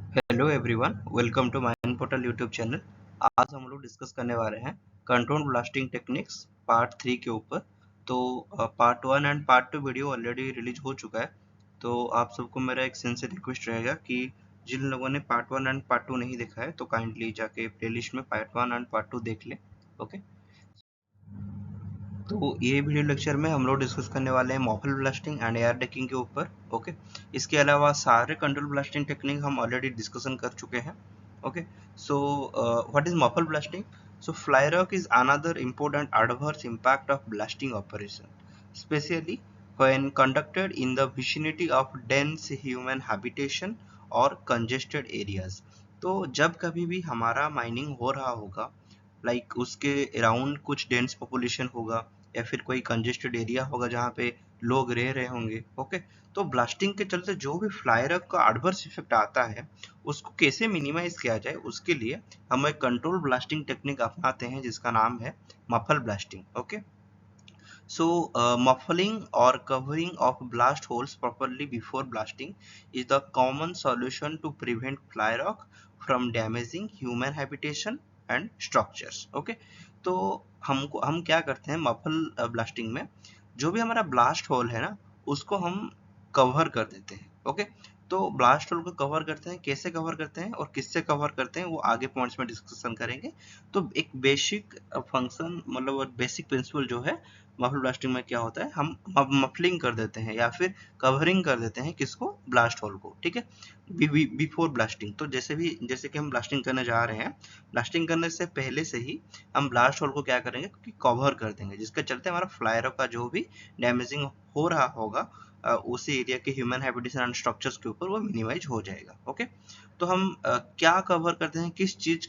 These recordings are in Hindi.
Hello everyone, welcome to mine portal YouTube channel. आज हम लोग डिस्कस करने वाले हैं कंट्रोल ब्लास्टिंग टेक्निक्स पार्ट 3 के ऊपर। तो part 1 and part 2 video already release हो चुका है। तो आप सबको मेरा एक सिंसियर रिक्वेस्ट रहेगा कि जिन लोगों ने पार्ट 1 एंड पार्ट 2 नहीं देखा है तो काइंडली जाके प्लेलिस्ट में पार्ट 1 एंड पार्ट 2 देख लें। ओके, तो ये वीडियो लेक्चर में हम लोग डिस्कस करने वाले हैं मॉफल ब्लास्टिंग एंड एयर डेकिंग के ऊपर। ओके, इसके अलावा सारे कंट्रोल ब्लास्टिंग टेक्निक हम ऑलरेडी डिस्कशन कर चुके हैं। Okay, so what is muffle blasting? So fly rock is another important adverse impact of blasting operation, especially when conducted in the vicinity of dense human habitation or congested areas. तो जब कभी भी हमारा माइनिंग हो रहा होगा, लाइक उसके अराउंड कुछ डेंस पॉपुलेशन होगा या फिर कोई कंजेस्टेड एरिया होगा जहाँ पे लोग रह रहे होंगे। ओके, तो ब्लास्टिंग के चलते जो भी फ्लायर का एडवर्स इफेक्ट आता है उसको कैसे मिनिमाइज किया जाए, उसके लिए हम एक कंट्रोल ब्लास्टिंग टेक्निक अपनाते हैं जिसका नाम है muffle blasting. Okay, so muffling or covering of blast holes properly before blasting is the common solution to prevent fly rock from damaging human habitation and structures. Okay, तो हम क्या करते हैं मफल ब्लास्टिंग में, जो भी हमारा ब्लास्ट होल है ना उसको हम कवर कर देते हैं। ओके, तो ब्लास्ट होल को कवर करते हैं, कैसे कवर करते हैं और किससे कवर करते हैं वो आगे पॉइंट्स में डिस्कशन करेंगे। तो एक बेसिक फंक्शन मतलब बेसिक प्रिंसिपल जो है मफल ब्लास्टिंग में क्या होता है, हम मफलिंग कर देते हैं या फिर कवरिंग कर देते हैं किसको, ब्लास्ट होल को। ठीक है, बिफोर ब्लास्टिंग। तो जैसे कि हम ब्लास्टिंग करने जा रहे हैं, ब्लास्टिंग करने से पहले से ही हम ब्लास्ट होल को क्या करेंगे कि कवर कर देंगे, जिसके चलते हमारा फ्लायर का जो भी डैमेजिंग हो रहा होगा उसी एरिया के ह्यूमन हैबिटेशन एंड स्ट्रक्चर्स के ऊपर वो मिनिमाइज हो जाएगा। ओके, तो हम क्या कवर करते हैं, किस चीज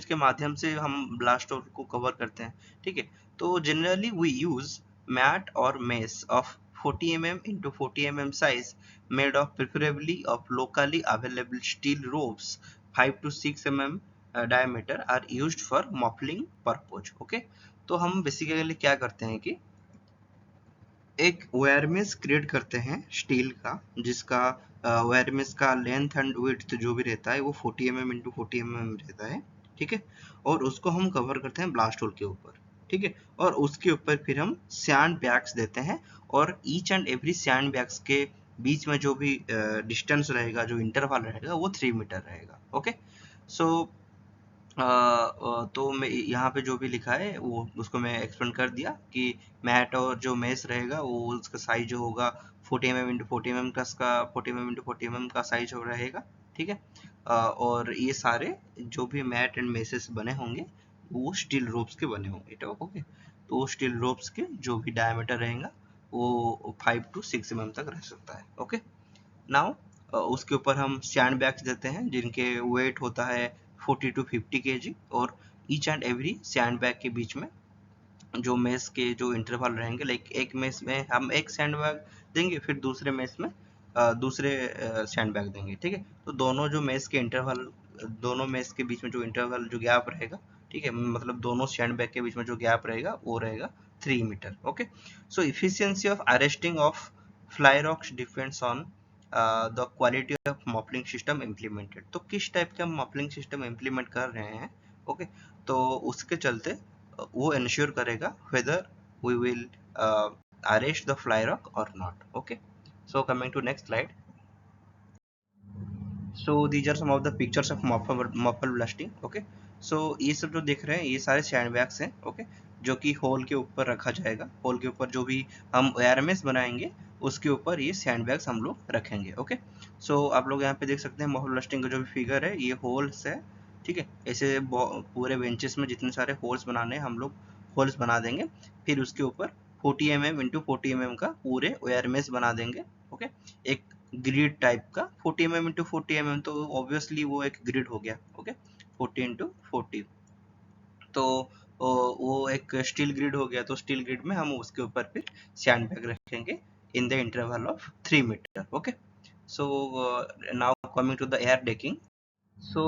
के माध्यम से हम ब्लास्ट होल को कवर करते हैं। ठीक है, तो जनरली वी यूज मैट और mess of 40 mm into 40 mm size, made of preferably of locally available steel ropes 5 to 6 mm diameter are used for muffling purpose. Okay, तो हम बेसिकली क्या करते हैं कि एक वायरमेस क्रिएट करते हैं स्टील का, जिसका वायरमेस का लेंथ एंड विड्थ जो भी रहता है वो 40 mm इंटू 40 mm रहता है। ठीक है, और उसको हम कवर करते हैं ब्लास्ट होल के ऊपर। ठीक है, और उसके ऊपर फिर हम सैंड बैग्स देते हैं, और each and every sand bags के बीच में जो भी डिस्टेंस रहेगा, जो इंटरवल रहेगा वो 3 मीटर रहेगा। ओके, सो तो मैं यहाँ पे जो भी लिखा है वो उसको मैं एक्सप्लेन कर दिया कि मैट और जो मेस रहेगा वो उसका साइज जो होगा 40 mm इंटू 40 mm का, उसका 40 mm इंटू 40 mm का साइज हो रहेगा। ठीक है, और ये सारे जो भी मैट एंड मेसेस बने होंगे वो स्टील रोप्स के बने होंगे। तो ओके, तो वो स्टील रोप्स के जो भी डायमीटर रहेगा वो 5 टू 6 mm तक रह सकता है। ओके, नाउ उसके ऊपर हम सैंड बैग्स देते हैं जिनके वेट होता है 40 टू 50 केजी, और each and every sand bag के बीच में जो मेस के जो इंटरवल रहेंगे, लाइक एक मेस में हम एक सैंड बैग देंगे, फिर दूसरे मेस में दूसरे सैंड बैग देंगे। ठीक है, तो दोनों मेस के बीच में जो इंटरवल जो गैप रहेगा, ठीक है, मतलब दोनों सैंड बैग के बीच में जो गैप रहेगा वो रहेगा 3 metre. Okay, so efficiency of arresting of fly rocks depends on the quality of muffling system implemented. तो किस टाइप के हम मफलिंग सिस्टम इम्प्लीमेंट कर रहे हैं। ओके, तो उसके चलते वो इंश्योर करेगा whether we will arrest the fly rock or not. Okay, so coming to next slide. So these are some of the pictures of muffle blasting. Okay, so ये सब जो देख रहे हैं ये सारे सैंड बैग्स हैं। ओके, जो कि होल के ऊपर रखा जाएगा, होल के ऊपर जो भी हम एआरएमएस बनाएंगे उसके ऊपर ये सैंड बैग्स हम लोग रखेंगे। ओके, सो आप लोग यहाँ पे देख सकते हैं मफल ब्लास्टिंग का जो भी फिगर है ये होल्स है। ठीक है, ऐसे पूरे बेंचेस में जितने सारे होल्स बनाने हैं हम लोग होल्स बना देंगे, फिर उसके ऊपर 40 mm इंटू 40 mm का पूरे एआरएमएस बना देंगे। ओके, एक ग्रिड टाइप का 40 mm इंटू 40 mm, तो ऑब्वियसली वो एक ग्रिड हो गया। ओके, 40 इंटू 40, तो वो एक स्टील ग्रिड हो गया। तो स्टील ग्रिड में हम उसके ऊपर फिर सैंड बैग रखेंगे in the interval of 3 metre. Okay, so now coming to the air decking. So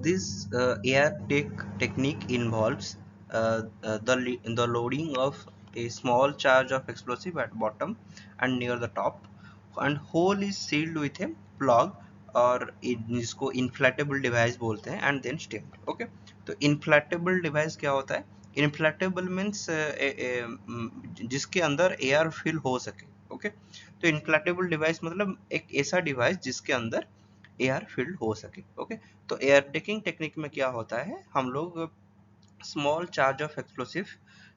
this air deck technique involves the loading of a small charge of explosive at bottom and near the top, and hole is sealed with a plug और जिसको इन्फ्लेटेबल डिवाइस बोलते हैं, एंड देन स्टेमर। ओके, तो इन्फ्लेटेबल डिवाइस क्या होता है? इन्फ्लेटेबल मीन्स जिसके अंदर एयर फिल हो सके। ओके, तो इन्फ्लेटेबल डिवाइस मतलब एक ऐसा डिवाइस जिसके अंदर एयर फिल्ड हो सके। ओके, तो एयर डेकिंग टेक्निक में क्या होता है, हम लोग स्मॉल चार्ज ऑफ एक्सप्लोसिव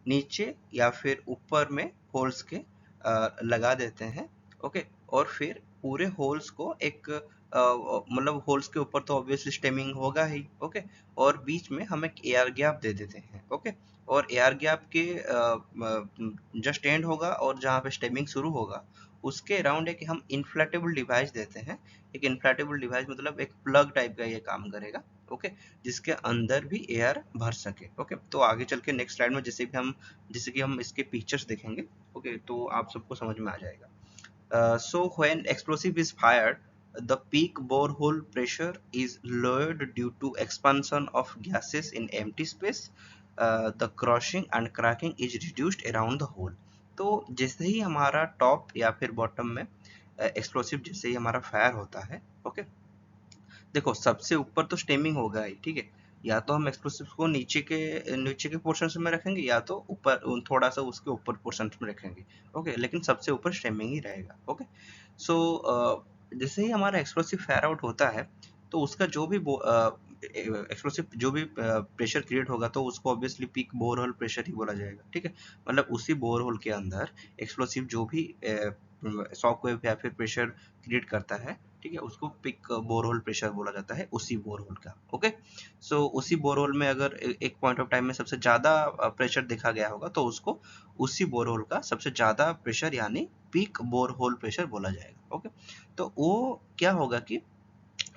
नीचे या फिर ऊपर में होल्स के लगा देते हैं। ओके, और फिर पूरे होल्स को एक मतलब होल्स के ऊपर तो ऑब्वियसली स्टेमिंग होगा ही। ओके, और बीच में हम एक एयर गैप दे देते हैं। ओके, और एयर गैप के जस्ट एंड होगा और जहाँ पे स्टेमिंग शुरू होगा उसके अराउंड एक हम इन्फ्लेटेबल डिवाइस देते हैं। एक इन्फ्लेटेबल डिवाइस मतलब एक प्लग टाइप का ये काम करेगा। ओके, जिसके अंदर भी एयर भर सके। ओके, तो आगे चल के नेक्स्ट स्लाइड में जैसे कि हम इसके पिक्चर्स देखेंगे। ओके, तो आप सबको समझ में आ जाएगा। So when explosive is fired, the peak borehole pressure is lowered due to expansion of gases in empty space. The crushing and cracking is reduced around the hole. तो जैसे ही हमारा टॉप या फिर बॉटम में एक्सप्लोसिव जैसे ही हमारा फायर होता है, ओके, देखो सबसे ऊपर तो स्टेमिंग होगा ही, ठीक है। या तो हम एक्सप्लोसिव को नीचे के पोर्शन में रखेंगे या तो ऊपर थोड़ा सा उसके ऊपर पोर्शन में रखेंगे। ओके, लेकिन सबसे ऊपर स्टेमिंग ही रहेगा। ओके, सो जैसे ही हमारा एक्सप्लोसिव फायर आउट होता है तो उसका जो भी एक्सप्लोसिव जो भी प्रेशर क्रिएट होगा तो उसको ऑब्वियसली पीक बोरहोल प्रेशर ही बोला जाएगा। ठीक है, मतलब उसी बोरहोल के अंदर एक्सप्लोसिव जो भी शॉक वेव या फिर प्रेशर क्रिएट करता है, ठीक है, उसको पिक बोरहोल प्रेशर बोला जाता है, उसी बोरहोल का। ओके, सो उसी बोरहोल में अगर एक पॉइंट ऑफ टाइम में सबसे ज्यादा प्रेशर देखा गया होगा तो उसको उसी बोरहोल का सबसे ज्यादा प्रेशर यानी पीक बोरहोल प्रेशर बोला जाएगा। ओके, तो वो क्या होगा कि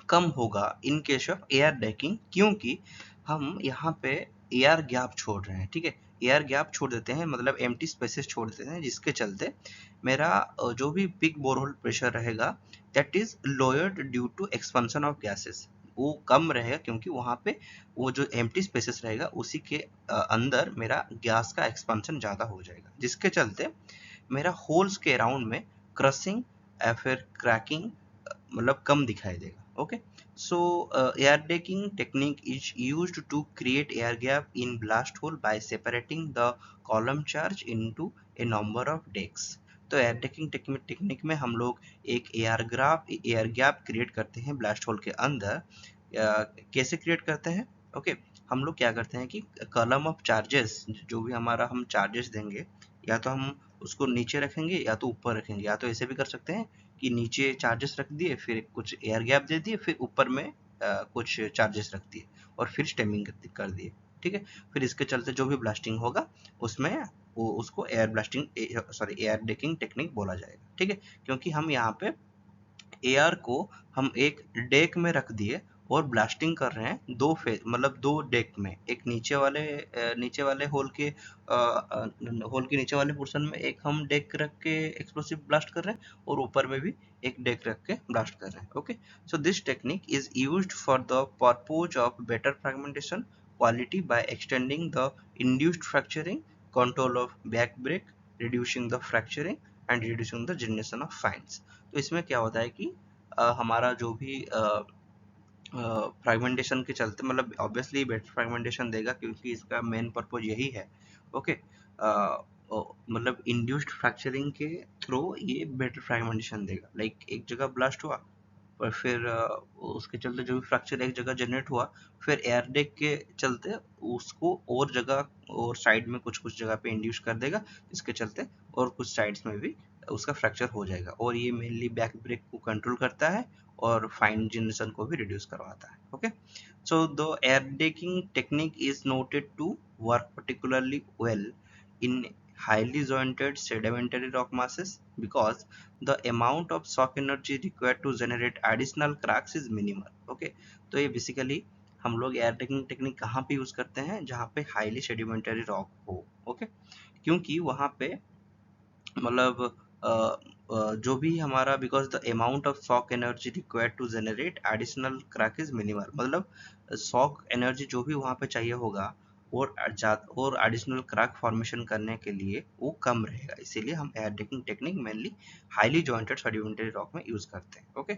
कम होगा in case of air decking, क्योंकि हम यहाँ पे एयर गैप छोड़ रहे हैं। ठीक है, एयर गैप छोड़ देते हैं मतलब एम्प्टी स्पेसेस छोड़ देते हैं, जिसके चलते मेरा जो भी पिक बोरहोल प्रेशर रहेगा that is lowered due to expansion of gases, वो कम रहेगा क्योंकि वहां पे वो जो एम्प्टी स्पेसेस रहेगा उसी के अंदर मेरा गैस का एक्सपेंशन ज्यादा हो जाएगा, जिसके चलते मेरा होल्स के अराउंड में क्रसिंग या फिर क्रैकिंग मतलब कम दिखाई देगा। Okay, so air daking technique is used to create air gap in blast hole by separating the column charge into a number of decks. तो एयर डेकिंग टेक्निक में हम लोग एक एयर गैप क्रिएट करते हैं ब्लास्ट होल के अंदर। कैसे क्रिएट करते हैं? ओके, हम लोग क्या करते हैं कि कॉलम ऑफ चार्जेस जो भी हमारा हम चार्जेस देंगे, या तो हम उसको नीचे रखेंगे या तो ऊपर रखेंगे, या तो ऐसे भी कर सकते हैं कि नीचे चार्जेस रख दिए, फिर कुछ एयर गैप दे दिए, फिर ऊपर में कुछ चार्जेस रख दिए और फिर स्टेमिंग कर दिए। ठीक है, फिर इसके चलते जो भी ब्लास्टिंग होगा उसमें वो उसको एयर डेकिंग टेक्निक बोला जाएगा। ठीक है, क्योंकि हम यहाँ पे एयर को हम एक डेक में रख दिए और ब्लास्टिंग कर रहे हैं दो फेज मतलब दो डेक में, एक नीचे वाले होल के नीचे वाले पोर्शन में एक हम डेक रख के एक्सप्लोसिव ब्लास्ट कर रहे हैं और ऊपर में भी एक डेक रख के ब्लास्ट कर रहे हैं। Okay, so this technique is used for the purpose of better fragmentation quality by extending the induced fracturing, control of back break, reducing the fracturing and reducing the generation of fines. तो इसमें क्या होता है कि हमारा जो भी फ्रेगमेंटेशन के चलते मतलब ऑब्वियसली बेटर फ्रेगमेंटेशन देगा क्योंकि इसका मेन पर्पज यही है। ओके, मतलब इंड्यूस्ड फ्रैक्चरिंग के थ्रू ये बेटर फ्रेगमेंटेशन देगा। लाइक एक जगह ब्लास्ट हुआ और फिर उसके चलते जो भी फ्रैक्चर एक जगह जनरेट हुआ, फिर एयर डेक के चलते उसको और जगह और साइड में कुछ कुछ जगह पे इंड्यूस कर देगा, जिसके चलते और कुछ साइड्स में भी उसका फ्रैक्चर हो जाएगा। और ये मेनली बैक ब्रेक को कंट्रोल करता है और फाइन जनरेशन को भी रिड्यूस करवाता है। Okay, so the air decking technique is noted to work particularly well in highly jointed sedimentary rock masses because the amount of shock energy required to generate additional cracks is minimal. Okay, तो ये बेसिकली हम लोग एयर टेकिंग टेक्निक कहाँ पे यूज करते हैं? जहाँ पे हाईली सेडिमेंटरी रॉक हो। ओके, क्योंकि वहाँ पे मतलब जो भी हमारा because the amount of shock energy required to generate additional crack is minimal, मतलब शॉक एनर्जी जो भी वहाँ पे चाहिए होगा और एडिशनल क्रैक फॉर्मेशन करने के लिए वो कम रहेगा, इसीलिए हम air decking technique mainly highly jointed sedimentary rock में यूज करते हैं। Okay,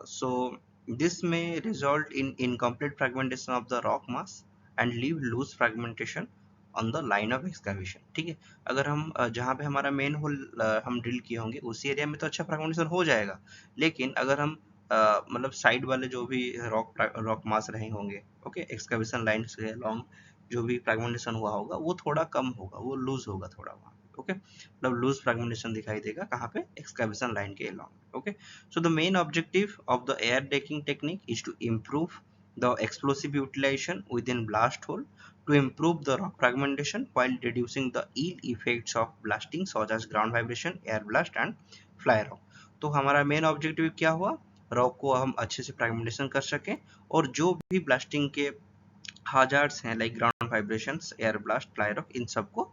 So this may result in incomplete fragmentation of the rock mass and leave loose fragmentation on the line of excavation. ठीक है, अगर हम जहाँ पे हमारा मेन होल हम ड्रिल किए होंगे उसी एरिया में तो अच्छा फ्रेगमेंटेशन हो जाएगा, लेकिन अगर हम मतलब साइड वाले जो भी रॉक मास रहे होंगे, ओके, एक्सकवेशन लाइन से अलोंग जो भी फ्रेगमेंटेशन हुआ होगा वो थोड़ा कम होगा, वो लूज होगा थोड़ा वहाँ, ओके, मतलब लूज फ्रेगमेंटेशन दिखाई देगा कहाँ पे, एक्सकवेशन लाइन के along, okay. So the main objective of the air decking technique is to improve the explosive utilization within blast hole, to improve the rock fragmentation while reducing the ill effects of blasting such as ground vibration, air blast and fly rock. तो हमारा मेन ऑब्जेक्टिव क्या हुआ, रॉक को हम अच्छे से फ्रेगमेंटेशन कर सकें और जो भी ब्लास्टिंग के हाजार्ड्स हैं like ground vibrations, air blast, fly rock, इन सबको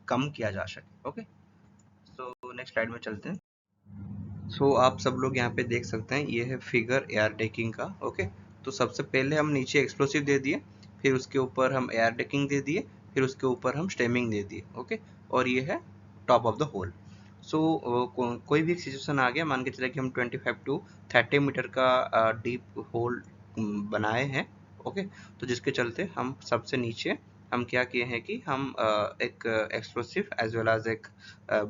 कम किया जा सके, ओके. सो नेक्स्ट स्लाइड में चलते हैं. सो आप सब लोग यहाँ पे देख सकते हैं, ये है फिगर एयर डेकिंग का, ओके. तो सबसे पहले हम नीचे एक्सप्लोसिव दे दिए, फिर उसके ऊपर हम एयर डेकिंग दे दिए, फिर उसके ऊपर हम स्टेमिंग दे दिए, ओके. और ये है टॉप ऑफ द होल. सो कोई भी सिचुएशन आ गया, मान के चले कि हम 25 to 30 मीटर का डीप होल बनाए हैं, ओके. तो जिसके चलते हम सबसे नीचे हम क्या किए हैं कि हम एक एक्सप्लोसिव एज वेल एज एक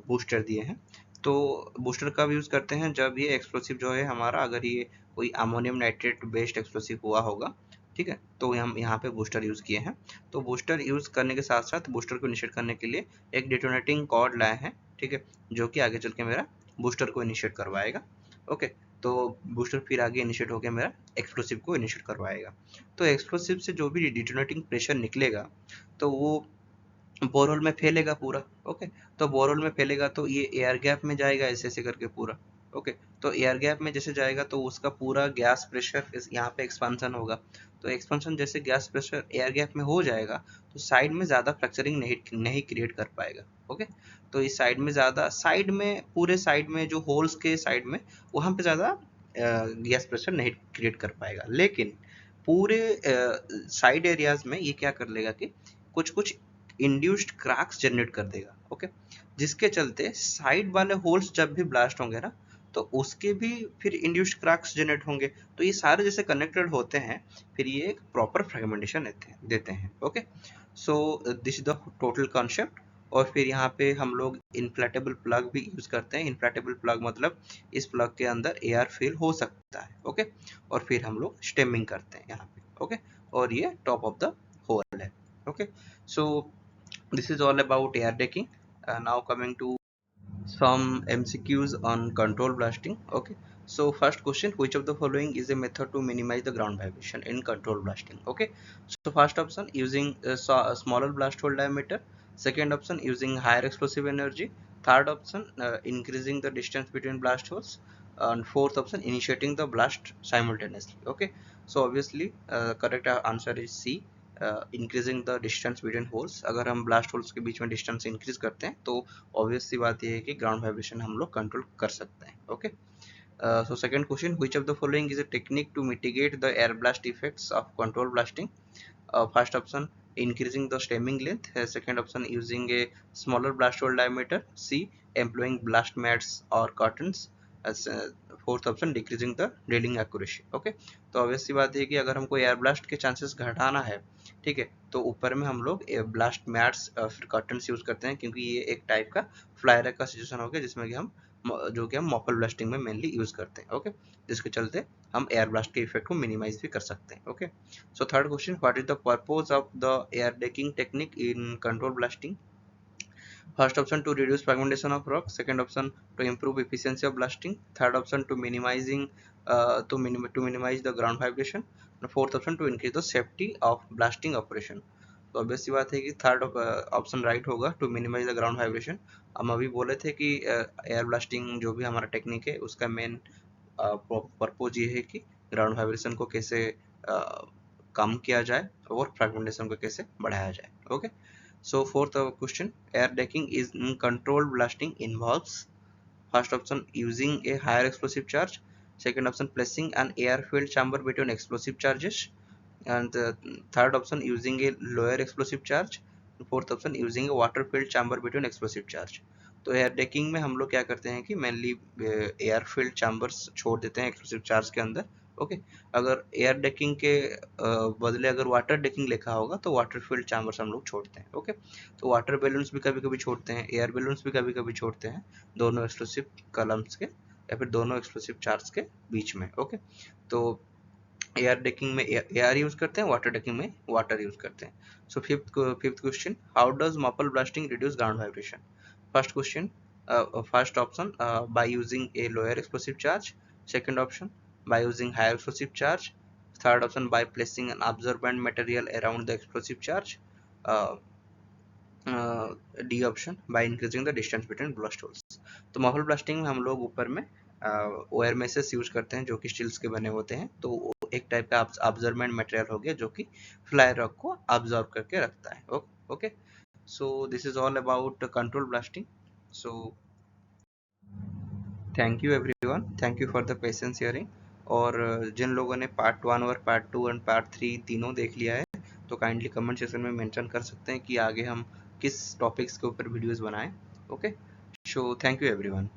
बूस्टर दिए हैं. तो बूस्टर कब यूज़ करते हैं, जब ये एक्सप्लोसिव जो है हमारा, अगर ये कोई अमोनियम नाइट्रेट बेस्ड एक्सप्लोसिव हुआ होगा, ठीक है, तो हम यहाँ पे बूस्टर यूज़ किए हैं. तो बूस्टर यूज़ करने के साथ साथ बूस्टर को इनिशिएट करने के लिए एक डिटोनेटिंग कॉर्ड लाए हैं, ठीक है, जो कि आगे चल के मेरा बूस्टर को इनिशिएट करवाएगा, ओके. तो बूस्टर फिर आगे इनिशिएट होकर मेरा एक्सप्लोसिव को इनिशिएट करवाएगा. तो एक्सप्लोसिव से जो भी डिटोनेटिंग प्रेशर निकलेगा तो वो बोरहोल में फैलेगा पूरा, ओके. तो बोरहोल में फैलेगा तो ये एयर गैप में जाएगा ऐसे ऐसे करके पूरा, ओके. तो एयर गैप में जैसे जाएगा तो उसका पूरा गैस प्रेशर यहाँ पे एक्सपांसन होगा. तो एक्सपांसन जैसे गैस प्रेशर एयर गैप में हो जाएगा तो साइड में ज़्यादा फ्रैक्चरिंग नहीं क्रिएट कर पाएगा, ओके. तो इस साइड में ज़्यादा, साइड में पूरे साइड में जो होल्स के साइड में वहाँ पे ज़्यादा गैस प्रेशर नहीं क्रिएट कर पाएगा, लेकिन पूरे साइड एरियाज में ये क्या कर लेगा कि कुछ कुछ इंड्यूस्ड क्रैक्स जनरेट कर देगा, ओके. जिसके चलते साइड वाले होल्स जब भी ब्लास्ट होंगे ना तो उसके भी फिर इंड्यूस्ड क्रैक्स जनरेट होंगे. तो ये सारे जैसे कनेक्टेड होते हैं फिर ये एक प्रॉपर फ्रेगमेंटेशन देते हैं, okay. So this is the total concept. और फिर यहाँ पे हम लोग इन्फ्लेटेबल प्लग भी यूज करते हैं. इन्फ्लेटेबल प्लग मतलब इस प्लग के अंदर एयर फिल हो सकता है, ओके. और फिर हम लोग स्टेमिंग करते हैं यहाँ पे, ओके. और ये टॉप ऑफ द होल है, okay. So this is all about air decking. Now coming to some MCQs on control blasting, okay. So first question, which of the following is a method to minimize the ground vibration in control blasting, okay. So first option, using a smaller blast hole diameter. Second option, using higher explosive energy. Third option, increasing the distance between blast holes. And fourth option, initiating the blast simultaneously, okay. So obviously correct answer is C, increasing the distance between holes. अगर हम ब्लास्ट होल्स के बीच में डिस्टेंस इंक्रीज करते हैं तो ऑब्वियस सी बात यह है कि ग्राउंड वाइब्रेशन हम लोग कंट्रोल कर सकते हैं, okay. So second question, which of the following is a technique to mitigate the air blast effects of control blasting. First option, increasing the stemming length. Second option, using a smaller blast hole diameter. C, employing blast mats or cartons. Fourth option, decreasing the drilling accuracy, okay. तो ऑब्वियस सी बात है कि अगर हमको एयर ब्लास्ट के चांसेस घटाना है, ठीक है, तो ऊपर में हम लोग ब्लास्ट मैट्स फिर कर्टन्स यूज करते हैं, क्योंकि ये एक टाइप का फ्लायर का सिचुएशन हो गया जिसमें कि हम जो कि हम मॉपल ब्लास्टिंग में मेनली यूज करते हैं, ओके. जिसके चलते हम एयर ब्लास्ट के इफेक्ट को मिनिमाइज भी कर सकते हैं, okay. So third question, what is the purpose of the air decking technique in control blasting. First option, to reduce fragmentation of rock. Second option, to improve efficiency of blasting. Third option, to minimize the ground vibration. And fourth option, to increase the safety of blasting operation. तो ऑब्वियस सी बात है कि थर्ड ऑप्शन राइट होगा, to minimise the ground vibration. हम अभी बोले थे कि एयर ब्लास्टिंग जो भी हमारा टेक्निक है उसका मेन पर्पज ये है कि ग्राउंड वाइब्रेशन को कैसे कम किया जाए और फ्रेगमेंटेशन को कैसे बढ़ाया जाए, okay. So fourth question, air decking is controlled blasting involves. First option, using a higher explosive charge. Second option, placing an air-filled chamber between explosive charges. And third option, using a lower explosive charge. Fourth option, using a water-filled chamber between explosive charge. तो एयर डेकिंग में हम लोग क्या करते हैं कि मेनली एयर फील्ड चैम्बर्स छोड़ देते हैं एक्सप्लोसिव चार्ज के अंदर। ओके, अगर एयर डेकिंग के बदले अगर वाटर डेकिंग लिखा होगा तो वाटर फील्ड चैम्बर्स हम लोग छोड़ते हैं। ओके, तो वाटर बैलून्स भी कभी कभी छोड़ते हैं, एयर बैलून्स भी कभी कभी छोड़ते हैं, दोनों एक्सप्लोसिव कलम्स के या फिर दोनों एक्सप्लोसिव चार्ज के बीच में। ओके, तो एयर डेकिंग में एयर यूज करते हैं, वाटर डेकिंग में वाटर यूज करते हैं। So fifth question, how does muffle blasting reduce ground vibration? First question, first option, by using a lower explosive charge. Second option, by using higher explosive charge. Third option, by placing an absorbent material around the explosive charge. uh, D option, by increasing the distance between blast holes. तो मॉपल ब्लास्टिंग में हम लोग ऊपर में ओयर मेसेस यूज करते हैं जो कि स्टील्स के बने होते हैं। तो एक टाइप का अब्जॉर्बेंट मटेरियल हो गया जो कि फ्लाई रॉक को अब्जॉर्ब करके रखता है। Okay, so this is all about control blasting. So thank you everyone, thank you for the patience hearing. और जिन लोगों ने पार्ट 1 और पार्ट 2 एंड पार्ट 3 तीनों देख लिया है तो काइंडली कमेंट सेक्शन में मेंशन कर सकते हैं कि आगे हम किस टॉपिक्स के ऊपर वीडियोस बनाएं। Okay, so thank you everyone.